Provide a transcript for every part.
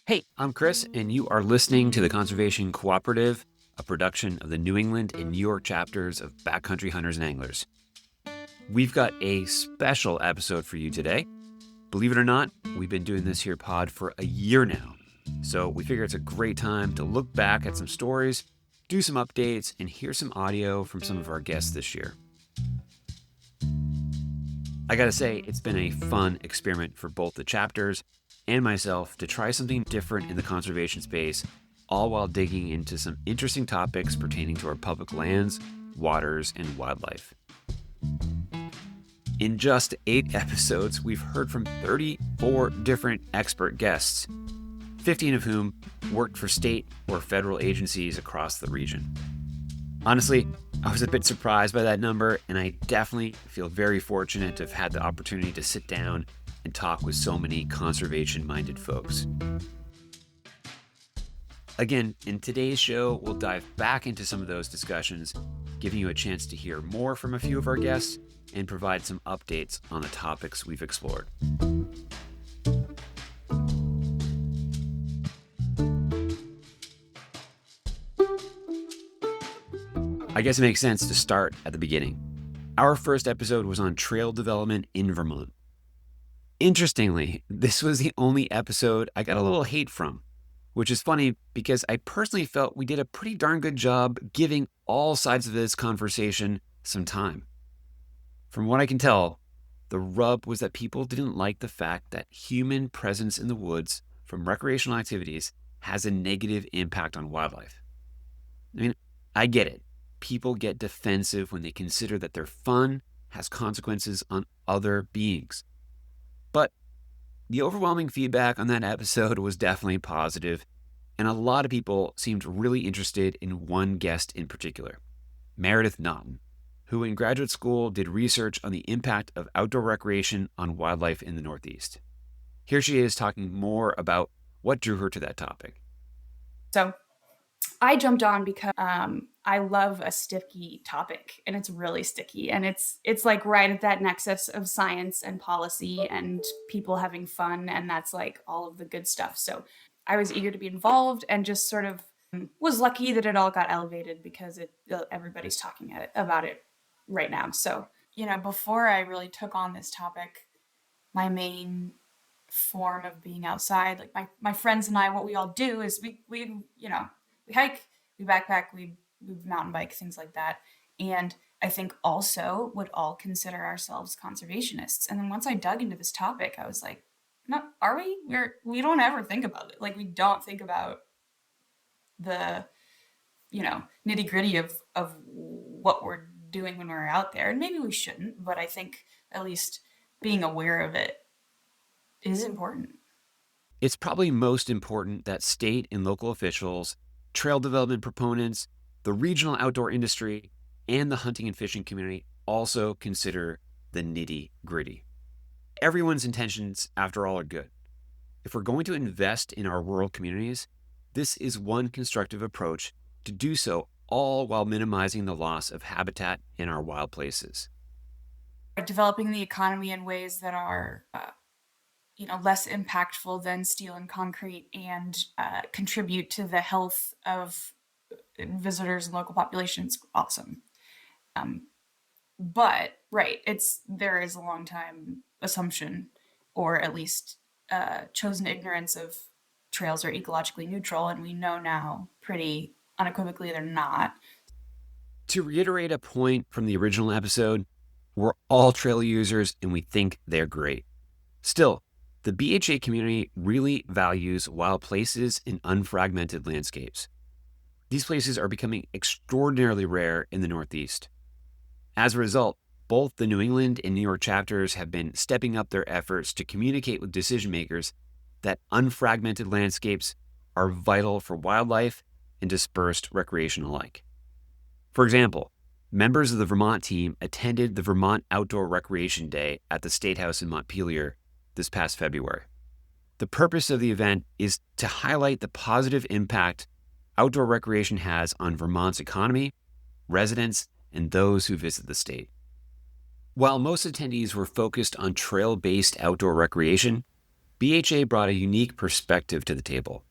Hey, I'm Chris, and you are listening to the Conservation Cooperative, a production of the New England and New York chapters of Backcountry Hunters and Anglers. We've got a special episode for you today. Believe it or not, we've been doing this here pod for a year now. So we figure it's a great time to look back at some stories, do some updates, and hear some audio from some of our guests this year. I gotta say, it's been a fun experiment for both the chapters and myself to try something different in the conservation space, all while digging into some interesting topics pertaining to our public lands, waters, and wildlife. In just 8 episodes, we've heard from 34 different expert guests, 15 of whom worked for state or federal agencies across the region. Honestly, I was a bit surprised by that number, and I definitely feel very fortunate to have had the opportunity to sit down and talk with so many conservation-minded folks. Again, in today's show, we'll dive back into some of those discussions, giving you a chance to hear more from a few of our guests and provide some updates on the topics we've explored. I guess it makes sense to start at the beginning. Our first episode was on trail development in Vermont. Interestingly, this was the only episode I got a little hate from, which is funny because I personally felt we did a pretty darn good job giving all sides of this conversation some time. From what I can tell, the rub was that people didn't like the fact that human presence in the woods from recreational activities has a negative impact on wildlife. I mean, I get it. People get defensive when they consider that their fun has consequences on other beings. But the overwhelming feedback on that episode was definitely positive, and a lot of people seemed really interested in one guest in particular, Meredith Naughton, who in graduate school did research on the impact of outdoor recreation on wildlife in the Northeast. Here she is talking more about what drew her to that topic. So I jumped on because I love a sticky topic, and it's really sticky, and it's like right at that nexus of science and policy and people having fun, and that's like all of the good stuff. So I was eager to be involved and just sort of was lucky that it all got elevated because everybody's talking about it right now. So, before I really took on this topic, my main form of being outside, like my friends and I, what we all do is we hike, we backpack, we mountain bike, things like that. And I think also would all consider ourselves conservationists. And then once I dug into this topic, I was like, no, are we? We don't ever think about it. Like, we don't think about the, nitty gritty of what we're doing when we're out there. And maybe we shouldn't, but I think at least being aware of it is important. It's probably most important that state and local officials, trail development proponents, the regional outdoor industry, and the hunting and fishing community also consider the nitty-gritty. Everyone's intentions, after all, are good. If we're going to invest in our rural communities, this is one constructive approach to do so, all while minimizing the loss of habitat in our wild places. Developing the economy in ways that are less impactful than steel and concrete, and contribute to the health of visitors and local populations. Awesome. But right, there is a long time assumption, or at least chosen ignorance, of trails are ecologically neutral, and we know now pretty unequivocally they're not. To reiterate a point from the original episode, we're all trail users and we think they're great. Still, the BHA community really values wild places and unfragmented landscapes. These places are becoming extraordinarily rare in the Northeast. As a result, both the New England and New York chapters have been stepping up their efforts to communicate with decision makers that unfragmented landscapes are vital for wildlife and dispersed recreation alike. For example, members of the Vermont team attended the Vermont Outdoor Recreation Day at the State House in Montpelier this past February. The purpose of the event is to highlight the positive impact outdoor recreation has on Vermont's economy, residents, and those who visit the state. While most attendees were focused on trail-based outdoor recreation, BHA brought a unique perspective to the table.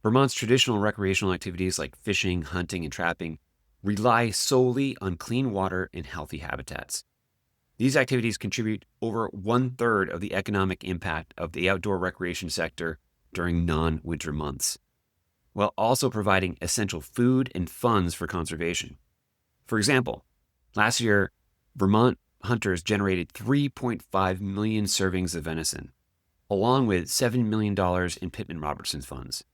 Vermont's traditional recreational activities like fishing, hunting, and trapping rely solely on clean water and healthy habitats. These activities contribute over 1/3 of the economic impact of the outdoor recreation sector during non-winter months, while also providing essential food and funds for conservation. For example, last year, Vermont hunters generated 3.5 million servings of venison, along with $7 million in Pittman-Robertson's funds.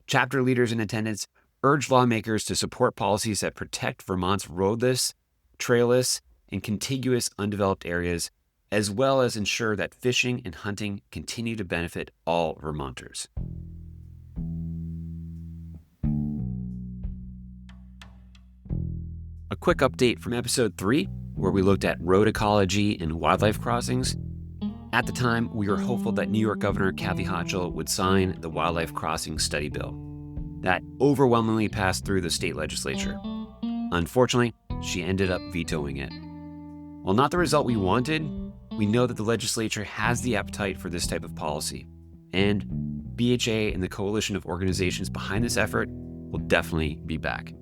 Chapter leaders in attendance urged lawmakers to support policies that protect Vermont's roadless, trailless, and contiguous undeveloped areas, as well as ensure that fishing and hunting continue to benefit all Vermonters. A quick update from episode 3, where we looked at road ecology and wildlife crossings. At the time, we were hopeful that New York Governor Kathy Hochul would sign the Wildlife Crossing Study Bill. That overwhelmingly passed through the state legislature. Unfortunately, she ended up vetoing it. While not the result we wanted, we know that the legislature has the appetite for this type of policy, and BHA and the coalition of organizations behind this effort will definitely be back.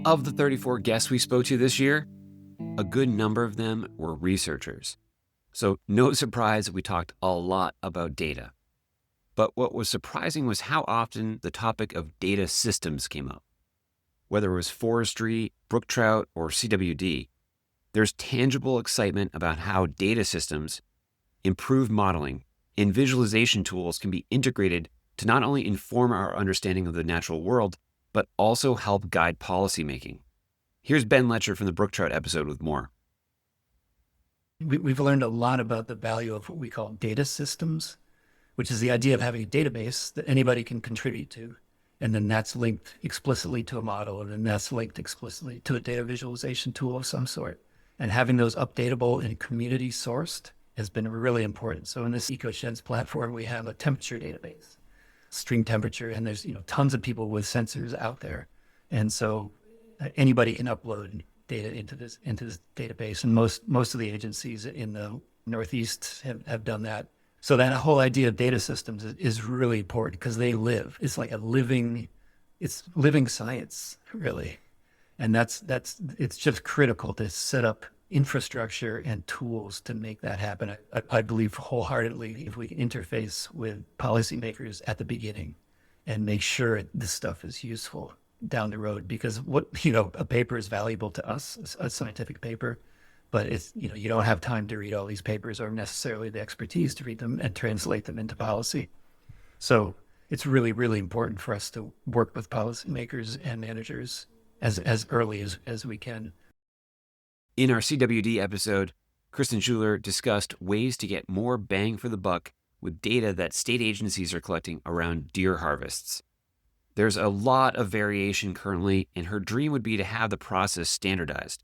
Of the 34 guests we spoke to this year, a good number of them were researchers. So no surprise we talked a lot about data. But what was surprising was how often the topic of data systems came up. Whether it was forestry, brook trout, or CWD, there's tangible excitement about how data systems, improved modeling, and visualization tools can be integrated to not only inform our understanding of the natural world, but also help guide policymaking. Here's Ben Letcher from the brook trout episode with more. We've learned a lot about the value of what we call data systems, which is the idea of having a database that anybody can contribute to. And then that's linked explicitly to a model, and then that's linked explicitly to a data visualization tool of some sort. And having those updatable and community sourced has been really important. So in this EcoSheds platform, we have a temperature database, stream temperature, and there's tons of people with sensors out there. And so anybody can upload data into this database, and most of the agencies in the Northeast have done that. So that whole idea of data systems is really important because they live. It's like living science, really. And it's just critical to set up infrastructure and tools to make that happen. I believe wholeheartedly if we can interface with policymakers at the beginning and make sure this stuff is useful down the road, because a paper is valuable to us, a scientific paper, but it's, you don't have time to read all these papers or necessarily the expertise to read them and translate them into policy. So it's really, really important for us to work with policymakers and managers as early as we can. In our CWD episode, Krysten Schuler discussed ways to get more bang for the buck with data that state agencies are collecting around deer harvests. There's a lot of variation currently, and her dream would be to have the process standardized,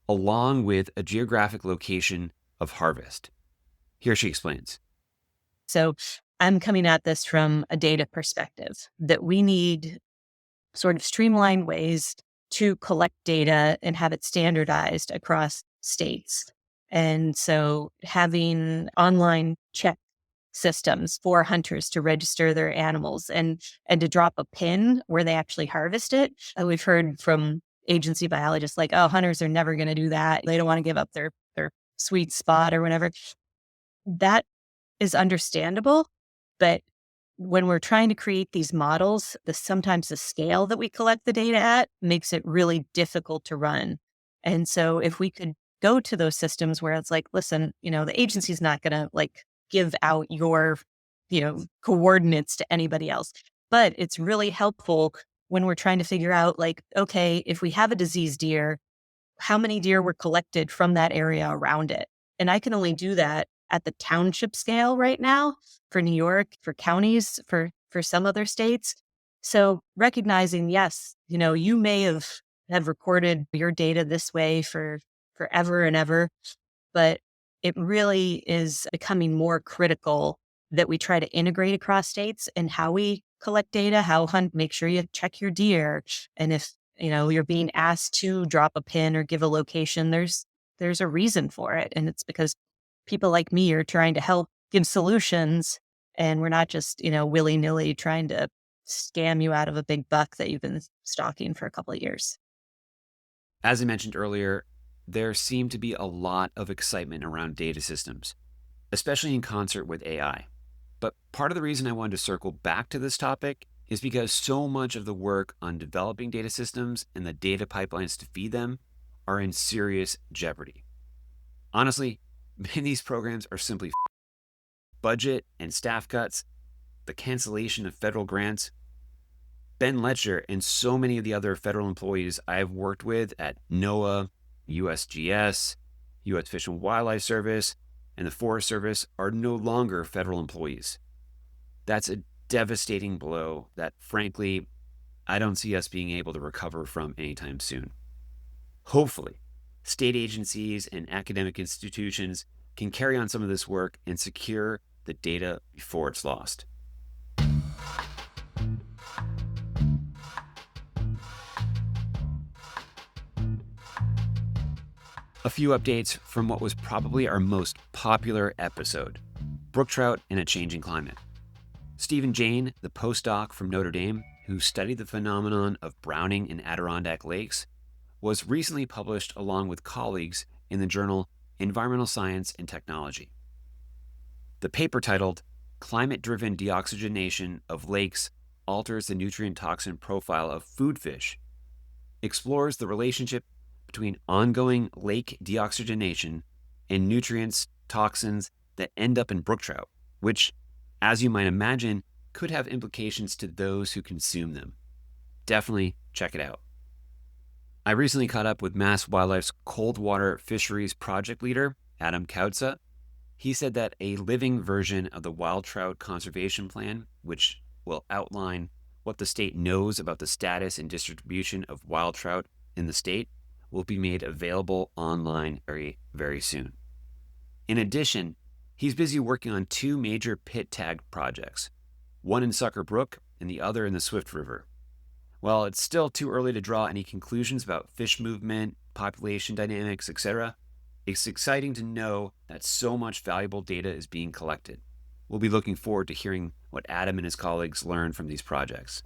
along with a geographic location of harvest. Here she explains. So I'm coming at this from a data perspective, that we need sort of streamlined ways to collect data and have it standardized across states. And so having online check systems for hunters to register their animals and to drop a pin where they actually harvest it. We've heard from agency biologists like, oh, hunters are never going to do that. They don't want to give up their sweet spot or whatever. That is understandable. But when we're trying to create these models, sometimes the scale that we collect the data at makes it really difficult to run. And so if we could go to those systems where it's like, listen, the agency's not going to give out your, coordinates to anybody else. But it's really helpful when we're trying to figure out okay, if we have a diseased deer, how many deer were collected from that area around it? And I can only do that at the township scale right now for New York, for counties, for some other states. So recognizing, yes, you may have recorded your data this way for forever and ever, but it really is becoming more critical that we try to integrate across states, and how we collect data, how hunt, make sure you check your deer. And if, you're being asked to drop a pin or give a location, there's a reason for it. And it's because people like me are trying to help give solutions, and we're not just, willy-nilly trying to scam you out of a big buck that you've been stalking for a couple of years. As I mentioned earlier, there seemed to be a lot of excitement around data systems, especially in concert with AI. But part of the reason I wanted to circle back to this topic is because so much of the work on developing data systems and the data pipelines to feed them are in serious jeopardy. Honestly, many of these programs are simply budget and staff cuts, the cancellation of federal grants. Ben Letcher and so many of the other federal employees I've worked with at NOAA, USGS, U.S. Fish and Wildlife Service, and the Forest Service are no longer federal employees. That's a devastating blow that, frankly, I don't see us being able to recover from anytime soon. Hopefully, state agencies and academic institutions can carry on some of this work and secure the data before it's lost. A few updates from what was probably our most popular episode, brook trout in a changing climate. Stephen Jane, the postdoc from Notre Dame, who studied the phenomenon of browning in Adirondack lakes, was recently published along with colleagues in the journal Environmental Science and Technology. The paper, titled Climate-Driven Deoxygenation of Lakes Alters the Nutrient Toxin Profile of Food Fish, explores the relationship between ongoing lake deoxygenation and nutrients, toxins that end up in brook trout, which, as you might imagine, could have implications to those who consume them. Definitely check it out. I recently caught up with Mass Wildlife's cold water fisheries project leader, Adam Kautza. He said that a living version of the Wild Trout Conservation Plan, which will outline what the state knows about the status and distribution of wild trout in the state, will be made available online very, very soon. In addition, he's busy working on two major pit tag projects, one in Sucker Brook and the other in the Swift River. While it's still too early to draw any conclusions about fish movement, population dynamics, etc., it's exciting to know that so much valuable data is being collected. We'll be looking forward to hearing what Adam and his colleagues learn from these projects.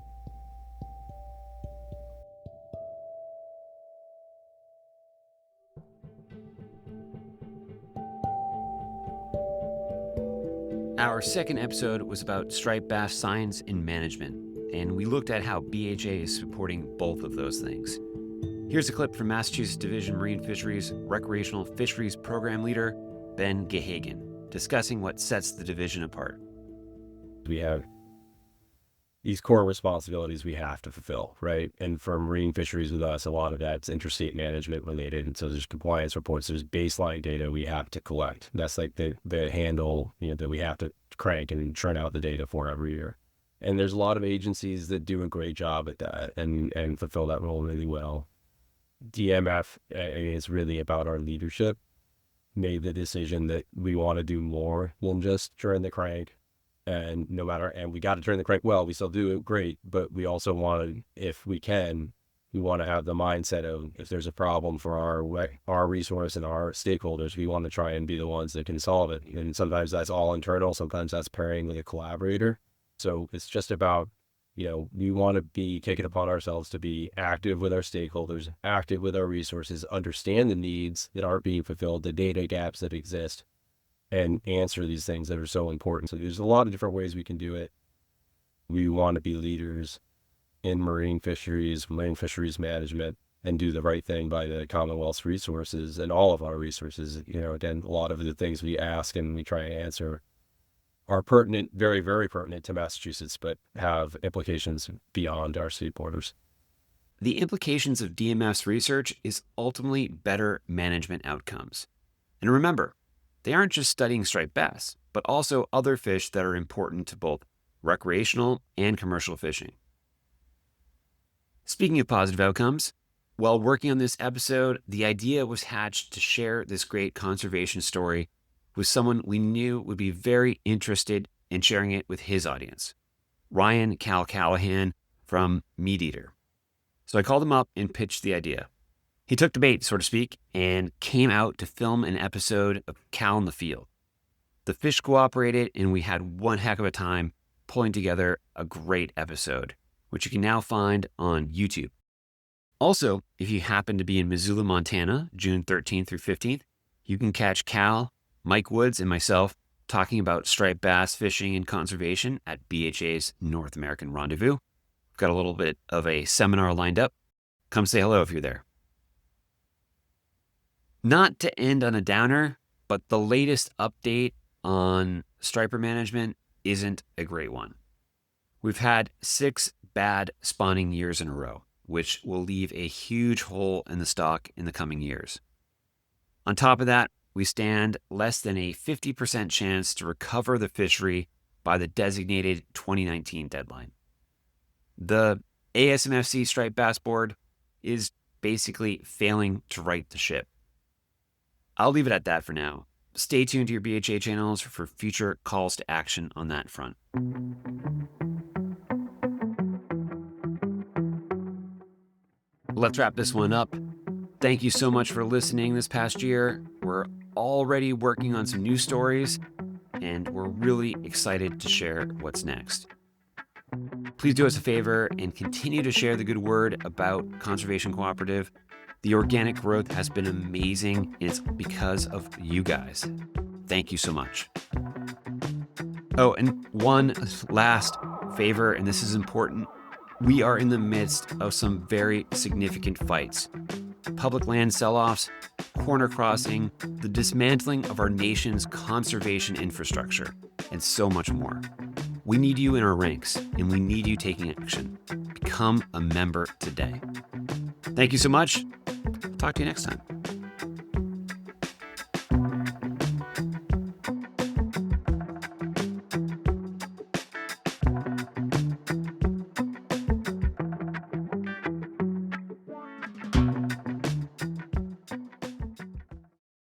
Our second episode was about striped bass science and management, and we looked at how BHA is supporting both of those things. Here's a clip from Massachusetts Division Marine Fisheries Recreational Fisheries Program Leader, Ben Gahagan, discussing what sets the division apart. We have these core responsibilities we have to fulfill, right? And for marine fisheries with us, a lot of that's interstate management related. And so there's compliance reports, there's baseline data we have to collect. That's like the handle, that we have to crank and churn out the data for every year. And there's a lot of agencies that do a great job at that and fulfill that role really well. DMF is really about our leadership, made the decision that we want to do more than just turn the crank. And we got to turn the crank well, we still do it great, but we also want to, if we can, we want to have the mindset of, if there's a problem for our resource and our stakeholders, we want to try and be the ones that can solve it. And sometimes that's all internal, sometimes that's pairing with a collaborator. So it's just about, we want to be taking upon ourselves to be active with our stakeholders, active with our resources, understand the needs that aren't being fulfilled, the data gaps that exist, and answer these things that are so important. So there's a lot of different ways we can do it. We want to be leaders in marine fisheries management, and do the right thing by the Commonwealth's resources and all of our resources. Again, a lot of the things we ask and we try and answer are pertinent, very, very pertinent to Massachusetts, but have implications beyond our state borders. The implications of DMF's research is ultimately better management outcomes. And remember, they aren't just studying striped bass, but also other fish that are important to both recreational and commercial fishing. Speaking of positive outcomes, while working on this episode, the idea was hatched to share this great conservation story with someone we knew would be very interested in sharing it with his audience. Ryan Callahan from Meat Eater. So I called him up and pitched the idea. He took the bait, so to speak, and came out to film an episode of Cal in the Field. The fish cooperated, and we had one heck of a time pulling together a great episode, which you can now find on YouTube. Also, if you happen to be in Missoula, Montana, June 13th through 15th, you can catch Cal, Mike Woods, and myself talking about striped bass fishing and conservation at BHA's North American Rendezvous. We've got a little bit of a seminar lined up. Come say hello if you're there. Not to end on a downer, but the latest update on striper management isn't a great one. We've had 6 bad spawning years in a row, which will leave a huge hole in the stock in the coming years. On top of that, we stand less than a 50% chance to recover the fishery by the designated 2019 deadline. The ASMFC Striped Bass Board is basically failing to right the ship. I'll leave it at that for now. Stay tuned to your BHA channels for future calls to action on that front. Let's wrap this one up. Thank you so much for listening this past year. We're already working on some new stories, and we're really excited to share what's next. Please do us a favor and continue to share the good word about Conservation Cooperative. The organic growth has been amazing, and it's because of you guys. Thank you so much. Oh, and one last favor, and this is important. We are in the midst of some very significant fights. Public land sell-offs, corner crossing, the dismantling of our nation's conservation infrastructure, and so much more. We need you in our ranks, and we need you taking action. Become a member today. Thank you so much. Talk to you next time.